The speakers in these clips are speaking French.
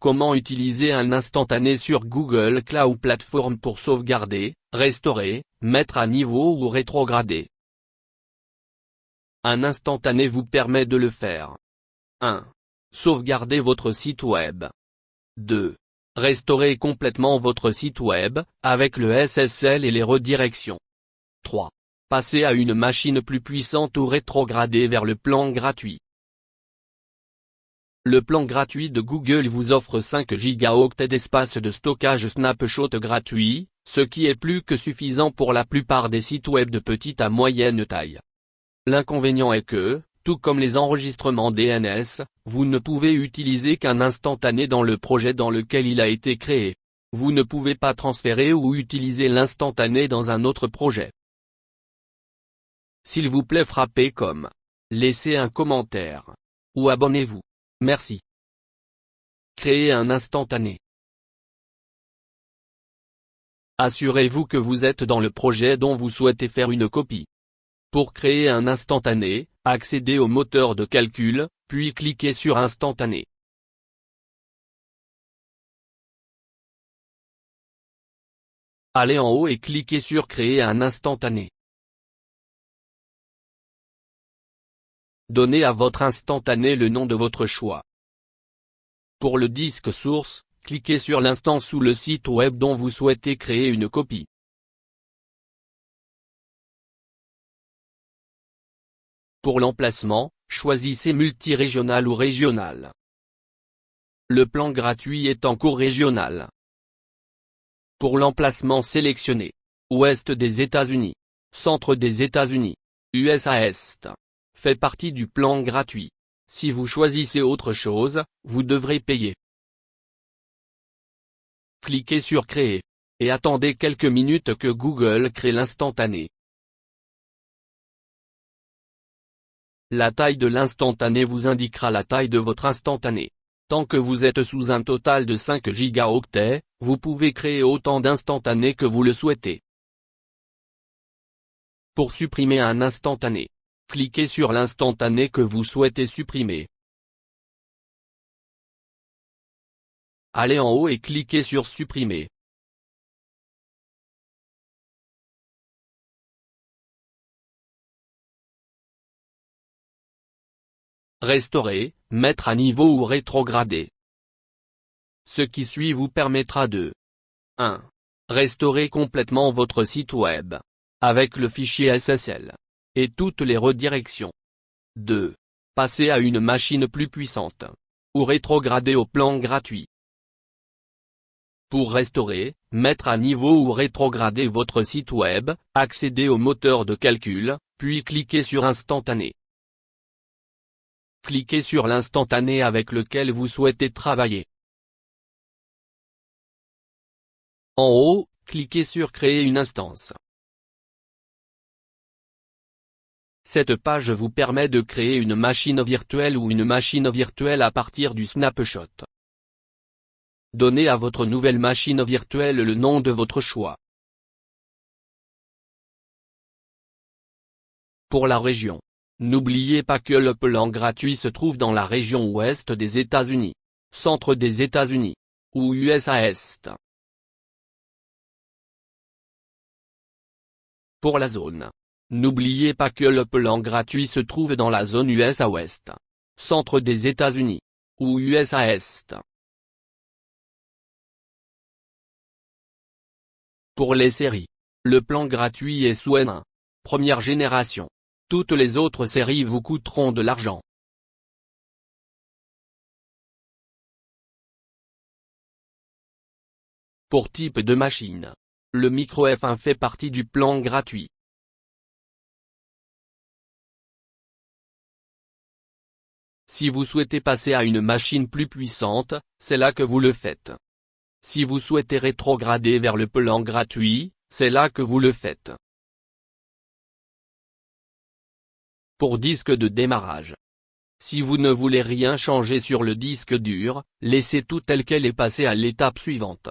Comment utiliser un instantané sur Google Cloud Platform pour sauvegarder, restaurer, mettre à niveau ou rétrograder. Un instantané vous permet de le faire. 1. Sauvegarder votre site web. 2. Restaurer complètement votre site web, avec le SSL et les redirections. 3. Passer à une machine plus puissante ou rétrograder vers le plan gratuit. Le plan gratuit de Google vous offre 5 gigaoctets d'espace de stockage Snapshot gratuit, ce qui est plus que suffisant pour la plupart des sites web de petite à moyenne taille. L'inconvénient est que, tout comme les enregistrements DNS, vous ne pouvez utiliser qu'un instantané dans le projet dans lequel il a été créé. Vous ne pouvez pas transférer ou utiliser l'instantané dans un autre projet. S'il vous plaît, frappez comme. Laissez un commentaire. Ou abonnez-vous. Merci. Créer un instantané. Assurez-vous que vous êtes dans le projet dont vous souhaitez faire une copie. Pour créer un instantané, accédez au moteur de calcul, puis cliquez sur Instantané. Allez en haut et cliquez sur Créer un instantané. Donnez à votre instantané le nom de votre choix. Pour le disque source, cliquez sur l'instance ou le site web dont vous souhaitez créer une copie. Pour l'emplacement, choisissez multirégional ou régional. Le plan gratuit est en cours régional. Pour l'emplacement sélectionnez Ouest des États-Unis, Centre des États-Unis, USA Est. Fait partie du plan gratuit. Si vous choisissez autre chose, vous devrez payer. Cliquez sur Créer. Et attendez quelques minutes que Google crée l'instantané. La taille de l'instantané vous indiquera la taille de votre instantané. Tant que vous êtes sous un total de 5 gigaoctets, vous pouvez créer autant d'instantanés que vous le souhaitez. Pour supprimer un instantané, cliquez sur l'instantané que vous souhaitez supprimer. Allez en haut et cliquez sur Supprimer. Restaurer, mettre à niveau ou rétrograder. Ce qui suit vous permettra de 1. Restaurer complètement votre site web, avec le fichier SSL, et toutes les redirections. 2. Passer à une machine plus puissante, ou rétrograder au plan gratuit. Pour restaurer, mettre à niveau ou rétrograder votre site web, accédez au moteur de calcul, puis cliquez sur Instantané. Cliquez sur l'instantané avec lequel vous souhaitez travailler. En haut, cliquez sur Créer une instance. Cette page vous permet de créer une machine virtuelle ou une machine virtuelle à partir du snapshot. Donnez à votre nouvelle machine virtuelle le nom de votre choix. Pour la région. N'oubliez pas que le plan gratuit se trouve dans la région ouest des États-Unis, centre des États-Unis, ou USA Est. Pour la zone. N'oubliez pas que le plan gratuit se trouve dans la zone USA Ouest, centre des États-Unis, ou USA Est. Pour les séries. Le plan gratuit est sous N1. Première génération. Toutes les autres séries vous coûteront de l'argent. Pour type de machine. Le micro F1 fait partie du plan gratuit. Si vous souhaitez passer à une machine plus puissante, c'est là que vous le faites. Si vous souhaitez rétrograder vers le plan gratuit, c'est là que vous le faites. Pour disque de démarrage. Si vous ne voulez rien changer sur le disque dur, laissez tout tel quel et passez à l'étape suivante.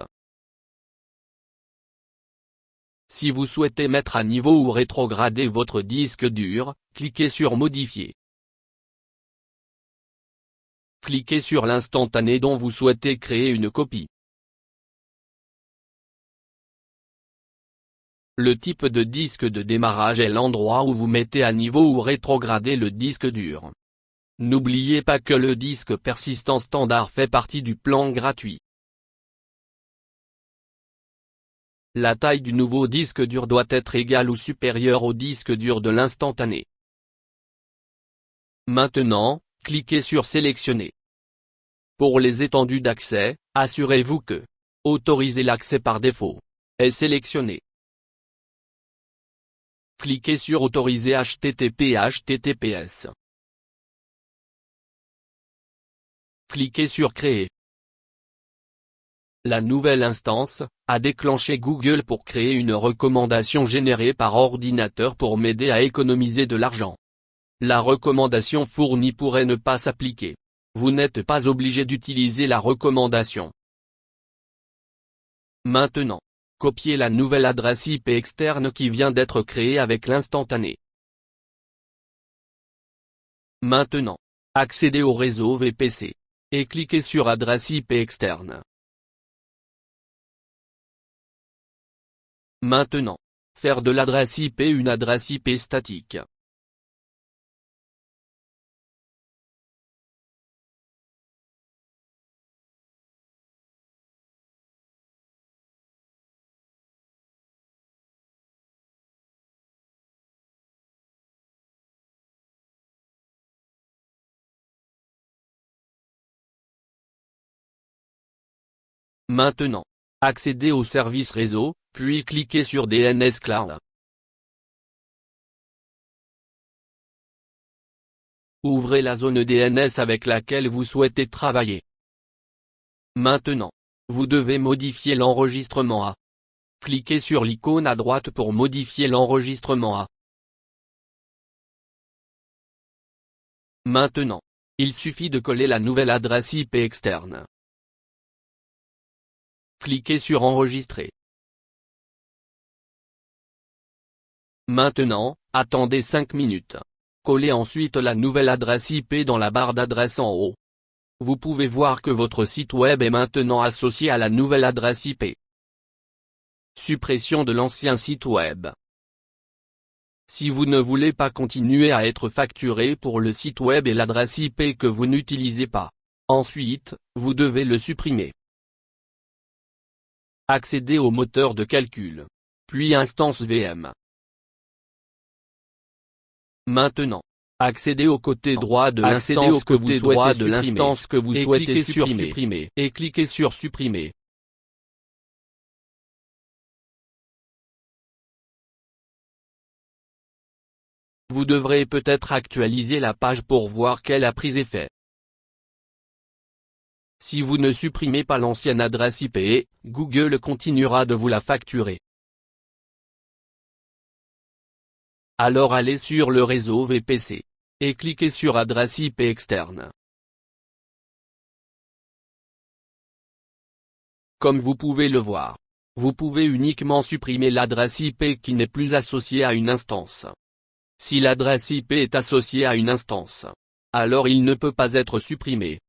Si vous souhaitez mettre à niveau ou rétrograder votre disque dur, cliquez sur Modifier. Cliquez sur l'instantané dont vous souhaitez créer une copie. Le type de disque de démarrage est l'endroit où vous mettez à niveau ou rétrogradez le disque dur. N'oubliez pas que le disque persistant standard fait partie du plan gratuit. La taille du nouveau disque dur doit être égale ou supérieure au disque dur de l'instantané. Maintenant, cliquez sur Sélectionner. Pour les étendues d'accès, assurez-vous que « Autoriser l'accès par défaut » est sélectionné. Cliquez sur Autoriser HTTP/HTTPS. Cliquez sur Créer. La nouvelle instance a déclenché Google pour créer une recommandation générée par ordinateur pour m'aider à économiser de l'argent. La recommandation fournie pourrait ne pas s'appliquer. Vous n'êtes pas obligé d'utiliser la recommandation. Maintenant, copiez la nouvelle adresse IP externe qui vient d'être créée avec l'instantané. Maintenant, accédez au réseau VPC et cliquez sur Adresse IP externe. Maintenant, faire de l'adresse IP une adresse IP statique. Maintenant, accédez au service réseau, puis cliquez sur DNS Cloud. Ouvrez la zone DNS avec laquelle vous souhaitez travailler. Maintenant, vous devez modifier l'enregistrement A. Cliquez sur l'icône à droite pour modifier l'enregistrement A. Maintenant, il suffit de coller la nouvelle adresse IP externe. Cliquez sur Enregistrer. Maintenant, attendez 5 minutes. Collez ensuite la nouvelle adresse IP dans la barre d'adresse en haut. Vous pouvez voir que votre site web est maintenant associé à la nouvelle adresse IP. Suppression de l'ancien site web. Si vous ne voulez pas continuer à être facturé pour le site web et l'adresse IP que vous n'utilisez pas, ensuite, vous devez le supprimer. Accédez au moteur de calcul, puis instance VM. Maintenant, accédez au côté droit de l'instance que vous souhaitez supprimer, et cliquez sur Supprimer. Vous devrez peut-être actualiser la page pour voir qu'elle a pris effet. Si vous ne supprimez pas l'ancienne adresse IP, Google continuera de vous la facturer. Alors allez sur le réseau VPC et cliquez sur Adresse IP externe. Comme vous pouvez le voir, vous pouvez uniquement supprimer l'adresse IP qui n'est plus associée à une instance. Si l'adresse IP est associée à une instance, alors il ne peut pas être supprimé.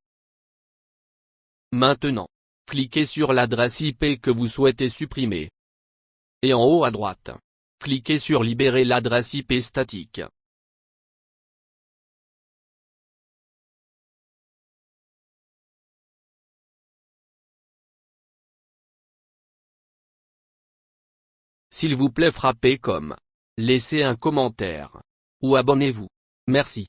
Maintenant, cliquez sur l'adresse IP que vous souhaitez supprimer. Et en haut à droite, cliquez sur Libérer l'adresse IP statique. S'il vous plaît frappez comme, laissez un commentaire, ou abonnez-vous. Merci.